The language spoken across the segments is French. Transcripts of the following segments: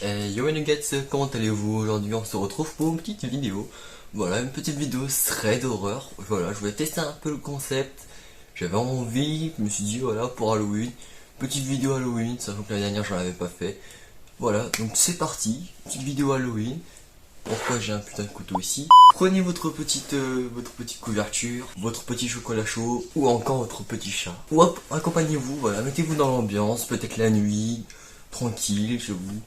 Hey, yo les nuggets, comment allez-vous? Aujourd'hui on se retrouve pour une petite vidéo. Voilà, une petite vidéo serait d'horreur. Voilà, je voulais tester un peu le concept. J'avais envie, je me suis dit voilà, pour Halloween, petite vidéo Halloween, sachant que l'année dernière j'en avais pas fait. Voilà, donc c'est parti, petite vidéo Halloween. Pourquoi j'ai un putain de couteau ici? Prenez votre petite couverture, votre petit chocolat chaud, ou encore votre petit chat. Ou hop, accompagnez-vous, voilà, mettez-vous dans l'ambiance, peut-être la nuit, tranquille chez vous.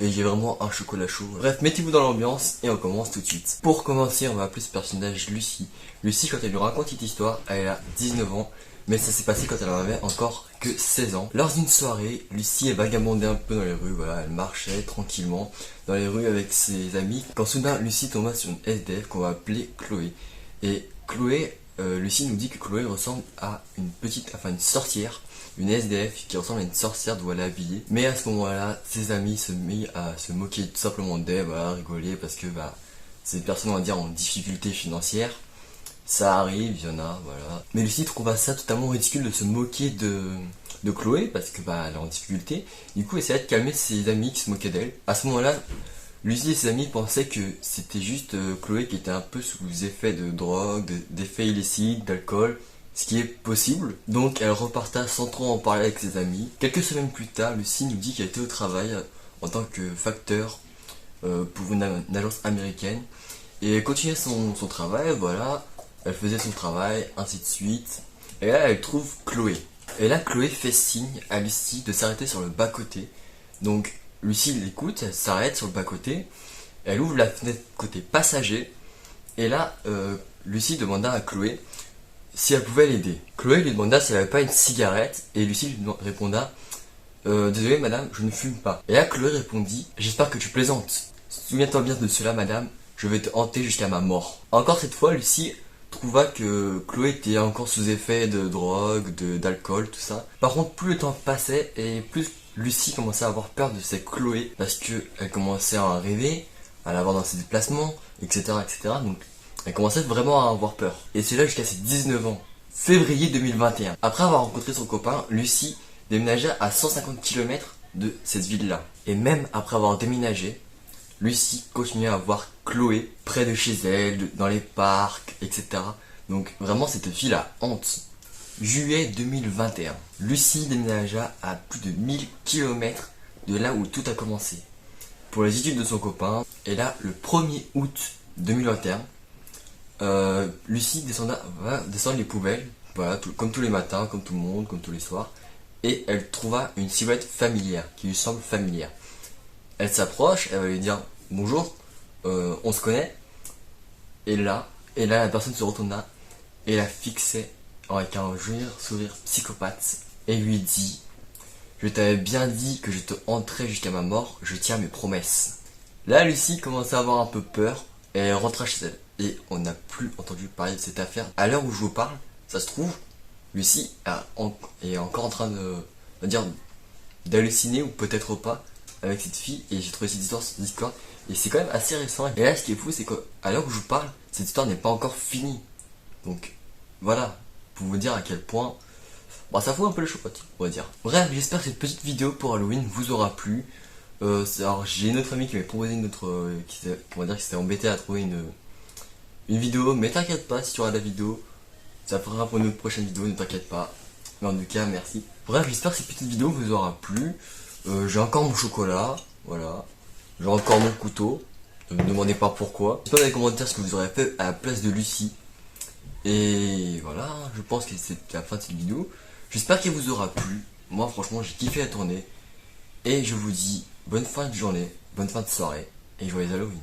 Et j'ai vraiment un chocolat chaud. Bref, mettez-vous dans l'ambiance et on commence tout de suite. Pour commencer, on va appeler ce personnage Lucie. Lucie, quand elle nous raconte cette histoire, elle a 19 ans. Mais ça s'est passé quand elle en avait encore que 16 ans. Lors d'une soirée, Lucie est vagabondée un peu dans les rues, voilà, elle marchait tranquillement dans les rues avec ses amis. Quand soudain, Lucie tomba sur une SDF qu'on va appeler Chloé. Et Chloé, Lucie nous dit que Chloé ressemble à une sorcière, une SDF qui ressemble à une sorcière d'où elle est habillée. Mais à ce moment-là, ses amis se mettent à se moquer tout simplement d'elle, voilà, rigoler parce que c'est une personne, on va dire, en difficulté financière. Ça arrive, il y en a, voilà. Mais Lucie trouva ça totalement ridicule de se moquer de Chloé parce que elle est en difficulté. Du coup, elle essayait de calmer ses amis qui se moquaient d'elle. À ce moment-là, Lucie et ses amis pensaient que c'était juste Chloé qui était un peu sous effet de drogue, d'effets illicites, d'alcool, ce qui est possible. Donc elle reparta sans trop en parler avec ses amis. Quelques semaines plus tard, Lucie nous dit qu'elle était au travail en tant que facteur pour une agence américaine. Et elle continuait son travail, voilà. Elle faisait son travail, ainsi de suite. Et là, elle trouve Chloé. Et là, Chloé fait signe à Lucie de s'arrêter sur le bas-côté. Donc, Lucie l'écoute, elle s'arrête sur le bas-côté. Elle ouvre la fenêtre côté passager. Et là, Lucie demanda à Chloé si elle pouvait l'aider. Chloé lui demanda si elle n'avait pas une cigarette. Et Lucie lui répondit désolé madame, je ne fume pas. Et là, Chloé répondit j'espère que tu plaisantes. Souviens-toi bien de cela madame, je vais te hanter jusqu'à ma mort. Encore cette fois, Lucie trouva que Chloé était encore sous effet de drogue, d'alcool, tout ça. Par contre, plus le temps passait et plus Lucie commençait à avoir peur de cette Chloé parce qu'elle commençait à en rêver, à la voir dans ses déplacements, etc., etc. Donc, elle commençait vraiment à avoir peur. Et c'est là jusqu'à ses 19 ans. Février 2021. Après avoir rencontré son copain, Lucie déménagea à 150 km de cette ville-là. Et même après avoir déménagé, Lucie continuait à voir Chloé près de chez elle, dans les parcs, etc. Donc vraiment cette fille la honte. Juillet 2021. Lucie déménagea à plus de 1000 km de là où tout a commencé. Pour les études de son copain. Et là, le 1er août 2021, Lucie va descendre les poubelles, voilà, comme tous les matins, comme tout le monde, comme tous les soirs. Et elle trouva une silhouette familière, qui lui semble familière. Elle s'approche, elle va lui dire bonjour, on se connaît. Et là la personne se retourna et la fixait avec un sourire psychopathe et lui dit je t'avais bien dit que je te hanterais jusqu'à ma mort, je tiens mes promesses. Là Lucie commençait à avoir un peu peur et elle rentra chez elle. Et on n'a plus entendu parler de cette affaire. À l'heure où je vous parle, ça se trouve, Lucie est encore en train d'halluciner ou peut-être pas avec cette fille, et j'ai trouvé cette histoire et c'est quand même assez récent. Et là ce qui est fou, c'est qu'à l'heure où je vous parle, cette histoire n'est pas encore finie. Donc voilà, pour vous dire à quel point ça fout un peu le chocolat, on va dire. Bref, j'espère que cette petite vidéo pour Halloween vous aura plu. Alors j'ai une autre amie qui m'avait proposé une autre qui s'était embêtée à trouver une vidéo, mais t'inquiète pas, si tu auras la vidéo, ça fera pour une autre prochaine vidéo, ne t'inquiète pas. Mais en tout cas, merci. Bref, j'espère que cette petite vidéo vous aura plu. J'ai encore mon chocolat, voilà. J'ai encore mon couteau. Ne me demandez pas pourquoi. Dites-moi dans les commentaires ce que vous aurez fait à la place de Lucie. Et voilà, je pense que c'est la fin de cette vidéo. J'espère qu'elle vous aura plu. Moi, franchement, j'ai kiffé la tournée. Et je vous dis bonne fin de journée, bonne fin de soirée et joyeux Halloween.